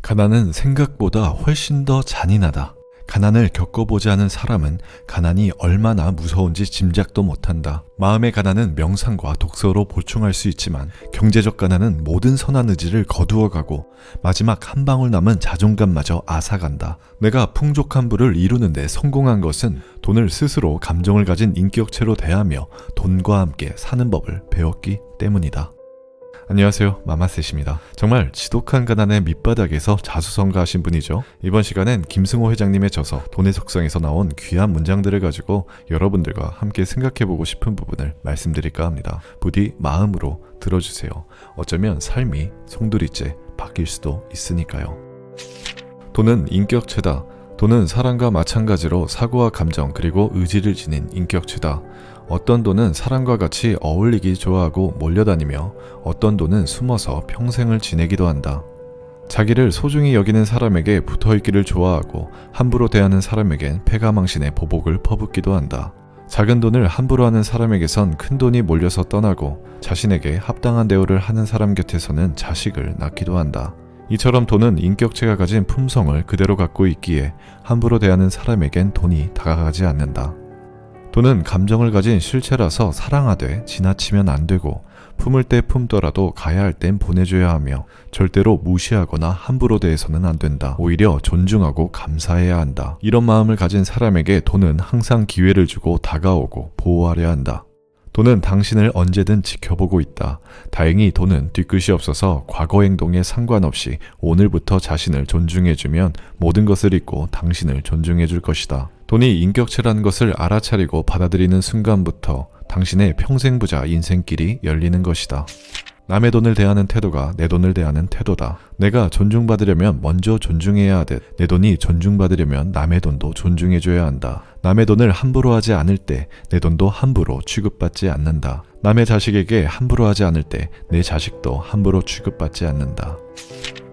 가난은 생각보다 훨씬 더 잔인하다. 가난을 겪어보지 않은 사람은 가난이 얼마나 무서운지 짐작도 못한다. 마음의 가난은 명상과 독서로 보충할 수 있지만 경제적 가난은 모든 선한 의지를 거두어가고 마지막 한 방울 남은 자존감마저 앗아간다. 내가 풍족한 부를 이루는데 성공한 것은 돈을 스스로 감정을 가진 인격체로 대하며 돈과 함께 사는 법을 배웠기 때문이다. 안녕하세요, 마마셋입니다. 정말 지독한 가난의 밑바닥에서 자수성가하신 분이죠. 이번 시간엔 김승호 회장님의 저서 돈의 속성에서 나온 귀한 문장들을 가지고 여러분들과 함께 생각해보고 싶은 부분을 말씀드릴까 합니다. 부디 마음으로 들어주세요. 어쩌면 삶이 송두리째 바뀔 수도 있으니까요. 돈은 인격체다. 돈은 사랑과 마찬가지로 사고와 감정 그리고 의지를 지닌 인격체다. 어떤 돈은 사람과 같이 어울리기 좋아하고 몰려다니며 어떤 돈은 숨어서 평생을 지내기도 한다. 자기를 소중히 여기는 사람에게 붙어있기를 좋아하고 함부로 대하는 사람에겐 패가망신의 보복을 퍼붓기도 한다. 작은 돈을 함부로 하는 사람에게선 큰 돈이 몰려서 떠나고 자신에게 합당한 대우를 하는 사람 곁에서는 자식을 낳기도 한다. 이처럼 돈은 인격체가 가진 품성을 그대로 갖고 있기에 함부로 대하는 사람에겐 돈이 다가가지 않는다. 돈은 감정을 가진 실체라서 사랑하되 지나치면 안 되고 품을 때 품더라도 가야 할 땐 보내줘야 하며 절대로 무시하거나 함부로 대해서는 안 된다. 오히려 존중하고 감사해야 한다. 이런 마음을 가진 사람에게 돈은 항상 기회를 주고 다가오고 보호하려 한다. 돈은 당신을 언제든 지켜보고 있다. 다행히 돈은 뒤끝이 없어서 과거 행동에 상관없이 오늘부터 자신을 존중해주면 모든 것을 잊고 당신을 존중해줄 것이다. 돈이 인격체라는 것을 알아차리고 받아들이는 순간부터 당신의 평생 부자 인생길이 열리는 것이다. 남의 돈을 대하는 태도가 내 돈을 대하는 태도다. 내가 존중받으려면 먼저 존중해야 하듯 내 돈이 존중받으려면 남의 돈도 존중해줘야 한다. 남의 돈을 함부로 하지 않을 때 내 돈도 함부로 취급받지 않는다. 남의 자식에게 함부로 하지 않을 때 내 자식도 함부로 취급받지 않는다.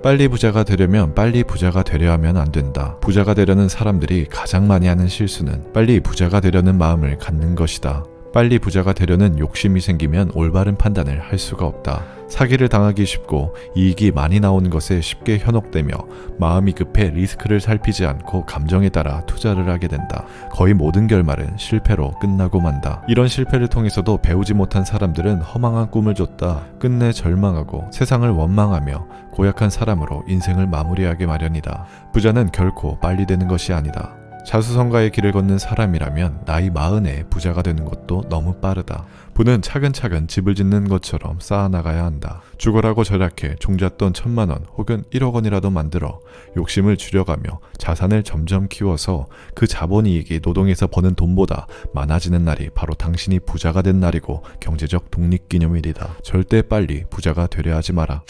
빨리 부자가 되려면 빨리 부자가 되려 하면 안 된다. 부자가 되려는 사람들이 가장 많이 하는 실수는 빨리 부자가 되려는 마음을 갖는 것이다. 빨리 부자가 되려는 욕심이 생기면 올바른 판단을 할 수가 없다. 사기를 당하기 쉽고 이익이 많이 나오는 것에 쉽게 현혹되며 마음이 급해 리스크를 살피지 않고 감정에 따라 투자를 하게 된다. 거의 모든 결말은 실패로 끝나고 만다. 이런 실패를 통해서도 배우지 못한 사람들은 허망한 꿈을 줬다 끝내 절망하고 세상을 원망하며 고약한 사람으로 인생을 마무리하게 마련이다. 부자는 결코 빨리 되는 것이 아니다. 자수성가의 길을 걷는 사람이라면 나이 40에 부자가 되는 것도 너무 빠르다. 부는 차근차근 집을 짓는 것처럼 쌓아나가야 한다. 죽어라고 절약해 종잣돈 1000만원 혹은 1억 원이라도 만들어 욕심을 줄여가며 자산을 점점 키워서 그 자본이익이 노동에서 버는 돈보다 많아지는 날이 바로 당신이 부자가 된 날이고 경제적 독립기념일이다. 절대 빨리 부자가 되려 하지 마라.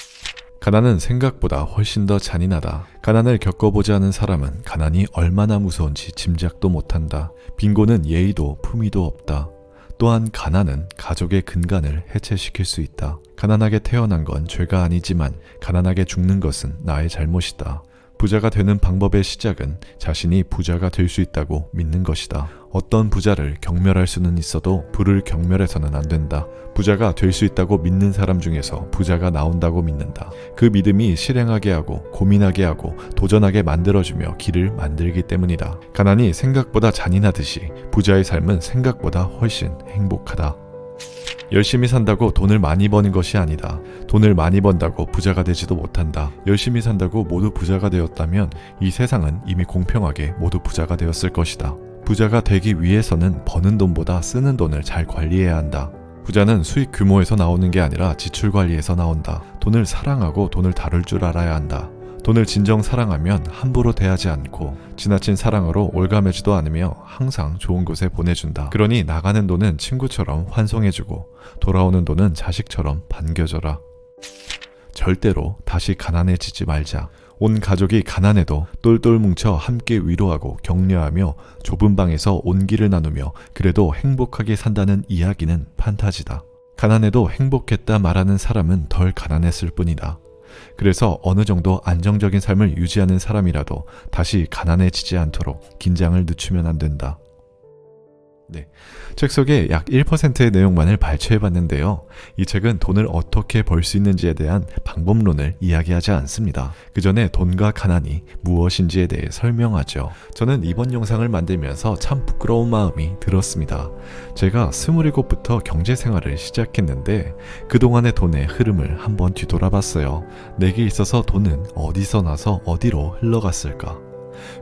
가난은 생각보다 훨씬 더 잔인하다. 가난을 겪어보지 않은 사람은 가난이 얼마나 무서운지 짐작도 못한다. 빈곤은 예의도 품위도 없다. 또한 가난은 가족의 근간을 해체시킬 수 있다. 가난하게 태어난 건 죄가 아니지만 가난하게 죽는 것은 나의 잘못이다. 부자가 되는 방법의 시작은 자신이 부자가 될 수 있다고 믿는 것이다. 어떤 부자를 경멸할 수는 있어도 부를 경멸해서는 안 된다. 부자가 될 수 있다고 믿는 사람 중에서 부자가 나온다고 믿는다. 그 믿음이 실행하게 하고 고민하게 하고 도전하게 만들어주며 길을 만들기 때문이다. 가난이 생각보다 잔인하듯이 부자의 삶은 생각보다 훨씬 행복하다. 열심히 산다고 돈을 많이 버는 것이 아니다. 돈을 많이 번다고 부자가 되지도 못한다. 열심히 산다고 모두 부자가 되었다면 이 세상은 이미 공평하게 모두 부자가 되었을 것이다. 부자가 되기 위해서는 버는 돈보다 쓰는 돈을 잘 관리해야 한다. 부자는 수익 규모에서 나오는 게 아니라 지출 관리에서 나온다. 돈을 사랑하고 돈을 다룰 줄 알아야 한다. 돈을 진정 사랑하면 함부로 대하지 않고 지나친 사랑으로 올가매지도 않으며 항상 좋은 곳에 보내준다. 그러니 나가는 돈은 친구처럼 환송해주고 돌아오는 돈은 자식처럼 반겨줘라. 절대로 다시 가난해지지 말자. 온 가족이 가난해도 똘똘 뭉쳐 함께 위로하고 격려하며 좁은 방에서 온기를 나누며 그래도 행복하게 산다는 이야기는 판타지다. 가난해도 행복했다 말하는 사람은 덜 가난했을 뿐이다. 그래서 어느 정도 안정적인 삶을 유지하는 사람이라도 다시 가난해지지 않도록 긴장을 늦추면 안 된다. 네. 책 속에 약 1%의 내용만을 발췌해 봤는데요. 이 책은 돈을 어떻게 벌 수 있는지에 대한 방법론을 이야기하지 않습니다. 그 전에 돈과 가난이 무엇인지에 대해 설명하죠. 저는 이번 영상을 만들면서 참 부끄러운 마음이 들었습니다. 제가 27부터 경제 생활을 시작했는데 그동안의 돈의 흐름을 한번 뒤돌아봤어요. 내게 있어서 돈은 어디서 나서 어디로 흘러갔을까?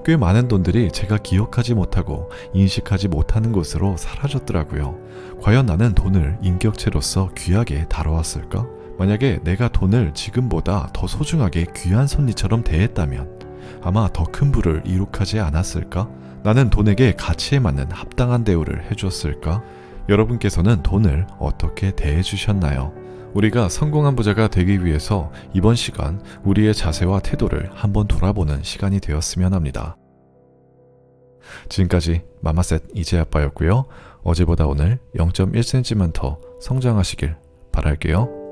꽤 많은 돈들이 제가 기억하지 못하고 인식하지 못하는 곳으로 사라졌더라고요. 과연 나는 돈을 인격체로서 귀하게 다뤄왔을까? 만약에 내가 돈을 지금보다 더 소중하게 귀한 손니처럼 대했다면 아마 더 큰 부를 이룩하지 않았을까? 나는 돈에게 가치에 맞는 합당한 대우를 해주었을까? 여러분께서는 돈을 어떻게 대해주셨나요? 우리가 성공한 부자가 되기 위해서 이번 시간 우리의 자세와 태도를 한번 돌아보는 시간이 되었으면 합니다. 지금까지 마마셋 이재아빠였고요. 어제보다 오늘 0.1cm만 더 성장하시길 바랄게요.